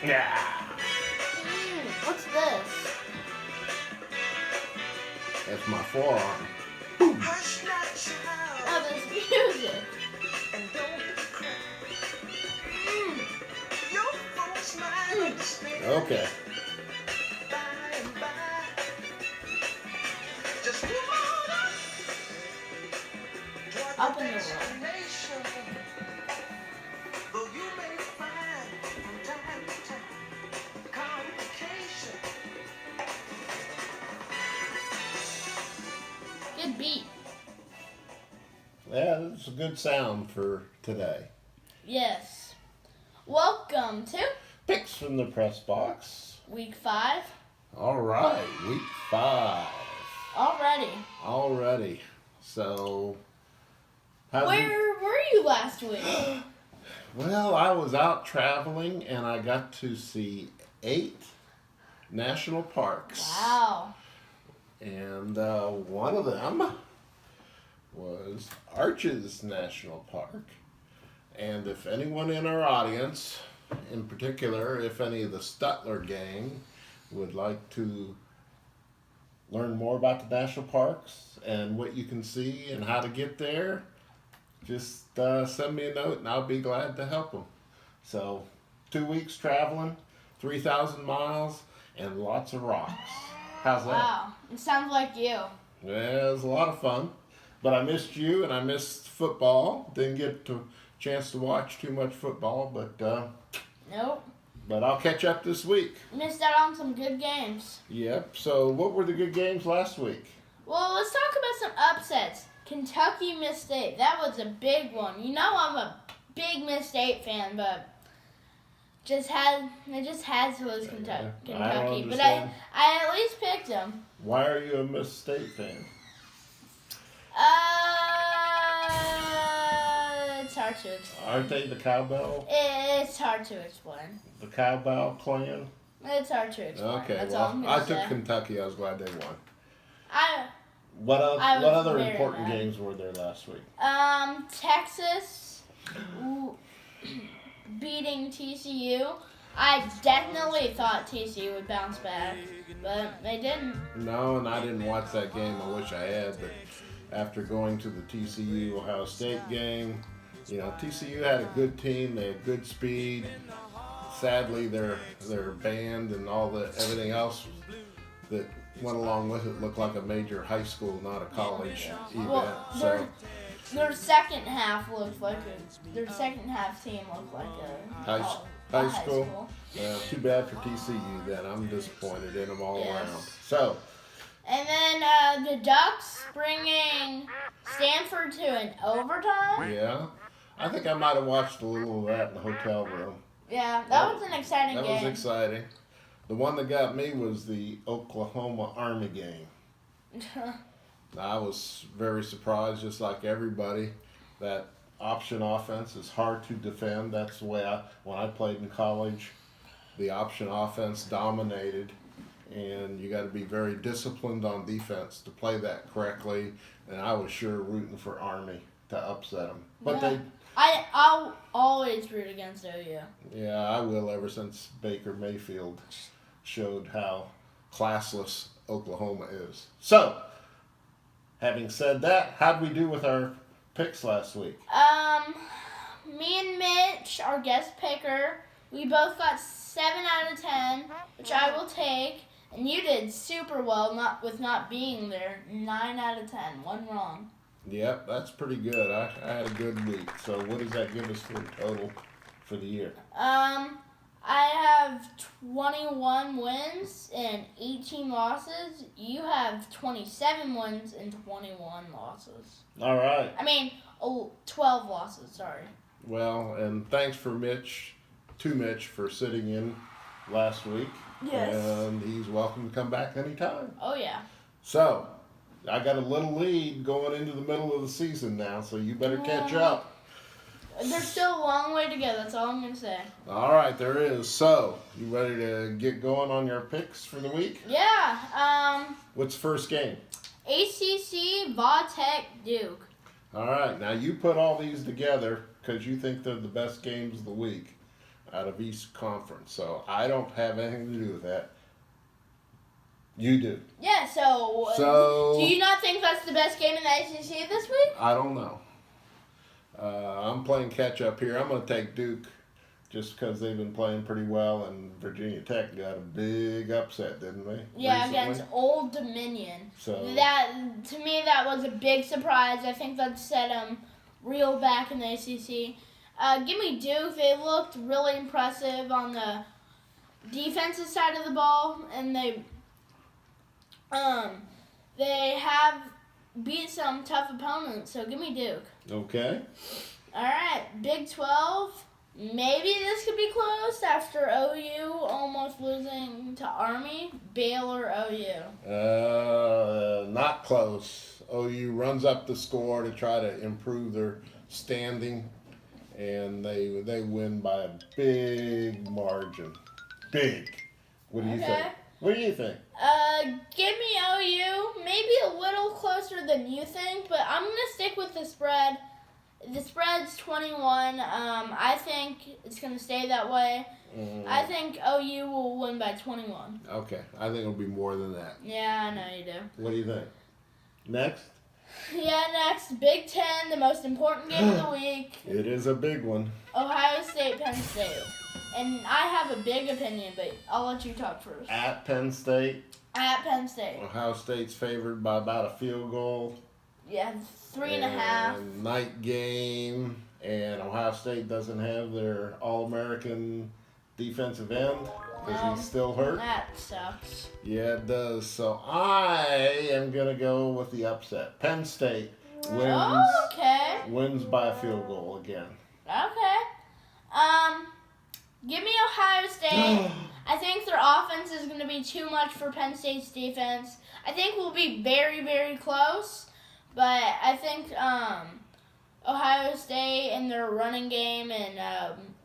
Yeah. What's this? That's my forearm. Oh, this music. Okay. Up in the world. Good beat. Yeah, that's a good sound for today. Yes. Welcome to Picks from the press box. week 5 All right, week 5 already. So, Where were you last week? Well, I was out traveling and I got to see 8 national parks. Wow. And one of them was Arches National Park. And if anyone in our audience, in particular, if any of the Stutler gang would like to learn more about the national parks and what you can see and how to get there, just send me a note and I'll be glad to help them. So, 2 weeks traveling, 3,000 miles, and lots of rocks. How's that? Wow. It sounds like you. Yeah, it was a lot of fun. But I missed you and I missed football. Didn't get a chance to watch too much football, Nope. but I'll catch up this week. Missed out on some good games. Yep. So what were the good games last week? Well, let's talk about some upsets. Kentucky Miss State. That was a big one. You know I'm a big Miss State fan, but I just had to lose Kentucky. I don't But understand. I at least picked them. Why are you a Miss State fan? It's hard to explain. Aren't they the Cowbell? It's hard to explain. The Cowbell clan? It's hard to explain. Okay, That's all I'm well, I gonna took say. Kentucky. I was glad they won. I What I was other very important mad. games were there last week? Texas beating TCU. I definitely thought TCU would bounce back, but they didn't. No, and I didn't watch that game. I wish I had, but after going to the TCU Ohio State game, you know, TCU had a good team. They had good speed. Sadly, their band and everything else that went along with it looked like a major high school, not a college event. Well, So their second half team looked like a high school. Too bad for TCU. Then I'm disappointed in them all Yes. around. So. And then the Ducks bringing Stanford to an overtime. Yeah, I think I might have watched a little of that in the hotel room. Yeah, that was an exciting That game. was exciting. The one that got me was the Oklahoma Army game. I was very surprised, just like everybody, that option offense is hard to defend. That's the way when I played in college, the option offense dominated. And you got to be very disciplined on defense to play that correctly. And I was sure rooting for Army to upset them. But Yeah. I'll always root against OU. Yeah, I will ever since Baker Mayfield showed how classless Oklahoma is. So, having said that, how'd we do with our picks last week? Me and Mitch, our guest picker, we both got 7 out of 10, which I will take. And you did super well with not being there. 9 out of 10. One wrong. Yep, that's pretty good. I had a good week. So what does that give us for a total for the year? I have 21 wins and 18 losses. You have 27 wins and 21 losses. All right. 12 losses, sorry. Well, and thanks for Mitch for sitting in last week. Yes. And he's welcome to come back anytime. Oh, yeah. So, I got a little lead going into the middle of the season now, so you better catch up. There's still a long way to go, that's all I'm going to say. All right, there is. So, you ready to get going on your picks for the week? Yeah, What's the first game? ACC, Va-Tech, Duke. All right, now you put all these together because you think they're the best games of the week. out of East Conference. So I don't have anything to do with that. You do. Yeah, so do you not think that's the best game in the ACC this week? I don't know. I'm playing catch up here. I'm going to take Duke just because they've been playing pretty well, and Virginia Tech got a big upset, didn't they? Yeah, recently? against Old Dominion. So That, to me, that was a big surprise. I think that set them real back in the ACC. Give me Duke. They looked really impressive on the defensive side of the ball, and they have beat some tough opponents. So give me Duke. Okay. All right, Big 12. Maybe this could be close after OU almost losing to Army. Baylor, OU. Not close. OU runs up the score to try to improve their standing, and they win by a big margin. Big. What do you think? What do you think? Give me OU. Maybe a little closer than you think, but I'm gonna stick with the spread. The spread's 21. I think it's gonna stay that way. I think OU will win by 21. Okay, I think it'll be more than that. Yeah, I know you do. What do you think? Next? Yeah, next, Big 10, the most important game of the week. It is a big one. Ohio State, Penn State. And I have a big opinion, but I'll let you talk first. At Penn State. At Penn State. Ohio State's favored by about a field goal. Yeah, 3.5. Night game, and Ohio State doesn't have their All-American defensive end because he's still hurt. That sucks. Yeah, it does. So I am going to go with the upset. Penn State wins by a field goal again. Okay. Give me Ohio State. I think their offense is going to be too much for Penn State's defense. I think we'll be very, very close. But I think Ohio State and their running game and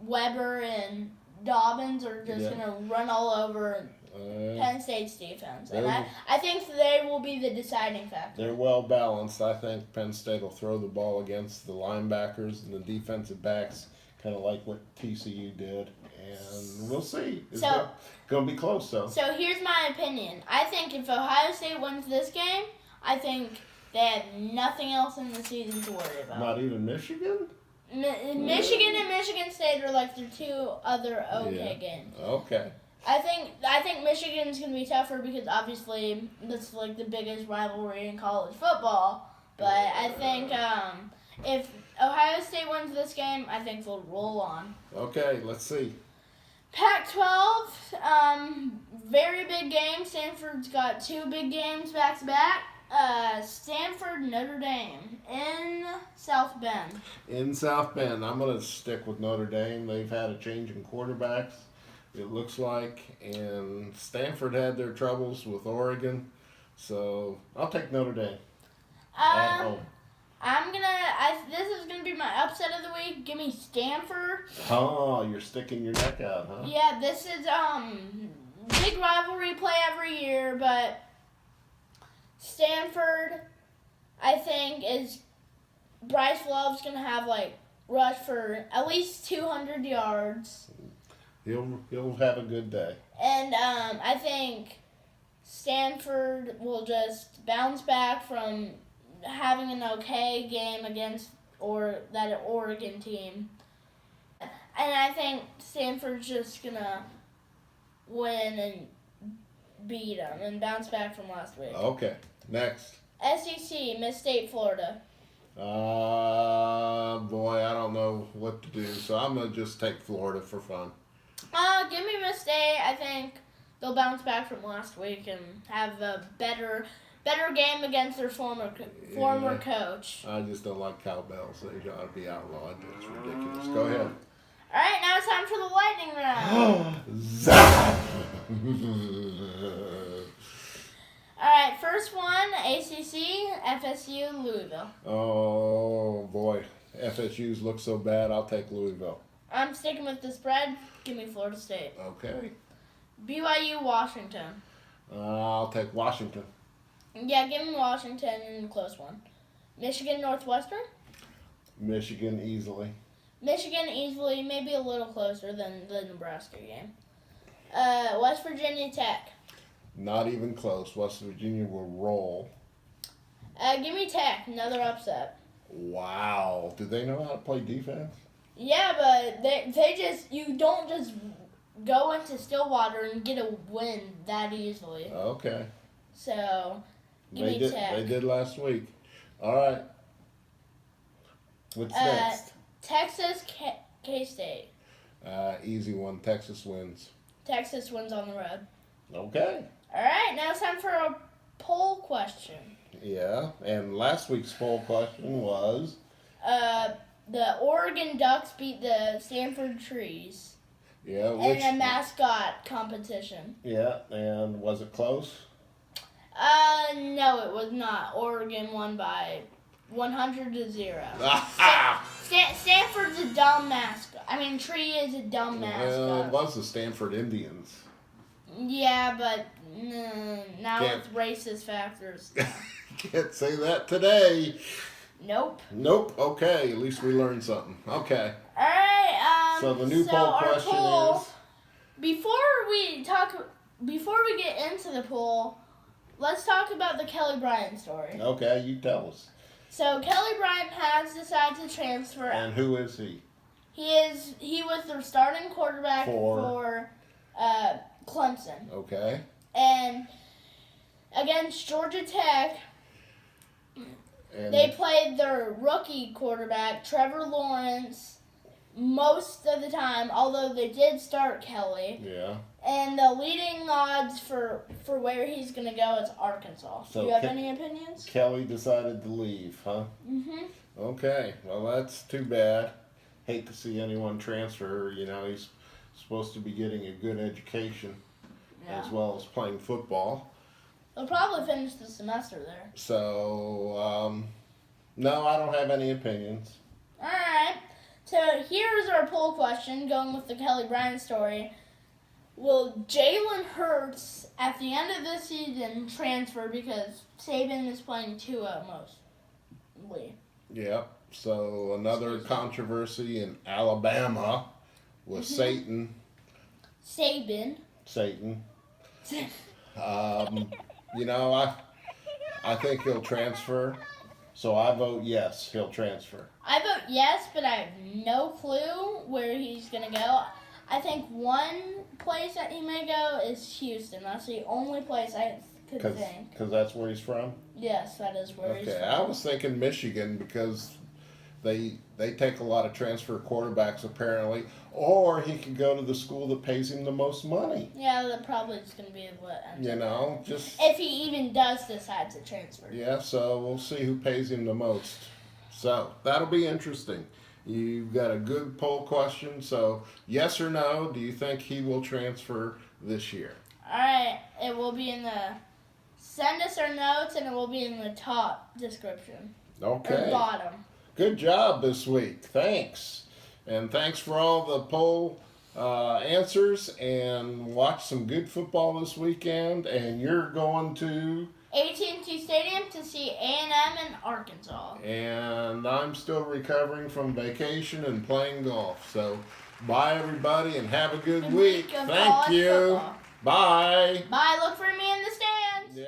Weber and Dobbins are just going to run all over Penn State's defense. And I think they will be the deciding factor. They're well balanced. I think Penn State will throw the ball against the linebackers and the defensive backs, kind of like what TCU did. And we'll see. It's going to be close, though. So here's my opinion. I think if Ohio State wins this game, I think they have nothing else in the season to worry about. Not even Michigan? Michigan and Michigan State are like their two other games. Okay. I think Michigan's going to be tougher because obviously that's like the biggest rivalry in college football. But I think if Ohio State wins this game, I think they'll roll on. Okay, let's see. Pac-12, very big game. Stanford's got two big games back-to-back. Stanford, Notre Dame in South Bend. In South Bend, I'm going to stick with Notre Dame. They've had a change in quarterbacks, it looks like, and Stanford had their troubles with Oregon, so I'll take Notre Dame at home. This is gonna be my upset of the week. Give me Stanford. Oh, you're sticking your neck out, huh? Yeah, this is big rivalry play every year, but Stanford, I think, is Bryce Love's gonna have rush for at least 200 yards. He'll have a good day. And I think Stanford will just bounce back from having an okay game against that Oregon team. And I think Stanford's just gonna win and beat them and bounce back from last week. Okay, next. SEC, Miss State, Florida. Boy, I don't know what to do, so I'm going to just take Florida for fun. Give me Miss State. I think they'll bounce back from last week and have a better game against their former coach. I just don't like cowbells. They ought to be outlawed. It's ridiculous. Go ahead. All right, now it's time for the lightning round. Zap! All right, first one, ACC, FSU, Louisville. Oh, boy. FSU's look so bad, I'll take Louisville. I'm sticking with the spread. Give me Florida State. Okay. BYU, Washington. I'll take Washington. Yeah, give me Washington in a close one. Michigan, Northwestern. Michigan easily. Michigan easily, maybe a little closer than the Nebraska game. West Virginia Tech. Not even close. West Virginia will roll. Give me Tech, another upset. Wow. Do they know how to play defense? Yeah, but you don't just go into Stillwater and get a win that easily. Okay. So, give They me Tech. They did last week. All right. What's next? Texas K-State. Easy one. Texas wins. Texas wins on the road. Okay. All right, now it's time for a poll question. Yeah. And last week's poll question was. The Oregon Ducks beat the Stanford Trees Yeah. in a mascot competition. Yeah. And was it close? No, it was not. Oregon won by 100-0. Stanford's a dumb mascot. I mean, Tree is a dumb mascot. It was the Stanford Indians. Yeah, but now Can't- it's racist factors. Can't say that today. Nope. Nope. Okay. At least we learned something. Okay. All right. So the new poll our question poll, is. Before we get into the poll, let's talk about the Kelly Bryant story. Okay, you tell us. So Kelly Bryant has decided to transfer. And who is he? He was the starting quarterback for Clemson. Okay. And against Georgia Tech, And they played their rookie quarterback, Trevor Lawrence, most of the time, although they did start Kelly. Yeah. And the leading odds for where he's going to go is Arkansas. So Do you have any opinions? Kelly decided to leave, huh? Mm-hmm. Okay. Well, that's too bad. Hate to see anyone transfer. You know, he's supposed to be getting a good education as well as playing football. He'll probably finish the semester there. So, no, I don't have any opinions. All right. So here's our poll question, going with the Kelly Bryant story. Will Jalen Hurts, at the end of this season, transfer because Saban is playing Tua mostly? Yep. So another controversy in Alabama with Satan. Saban. You know, I think he'll transfer. So I vote yes, he'll transfer. I vote yes, but I have no clue where he's going to go. I think one place that he may go is Houston. That's the only place I could think. Because that's where he's from? Yes, that is where he's Okay, from. I was thinking Michigan because they take a lot of transfer quarterbacks apparently. Or he could go to the school that pays him the most money. Yeah, that probably is going to be what ends You up know, happening. just... If he even does decide to transfer. Yeah, so we'll see who pays him the most. So that'll be interesting. You've got a good poll question. So yes or no, do you think he will transfer this year? All right, it will be in the... Send us our notes, and it will be in the top description. Okay. Or bottom. Good job this week. Thanks. And thanks for all the poll answers. And watch some good football this weekend. And you're going to... AT&T Stadium to see A&M and Arkansas. And I'm still recovering from vacation and playing golf. So bye, everybody, and have a good week. Of Thank college you. football. Bye. Bye. Look for me in the stands. Yeah.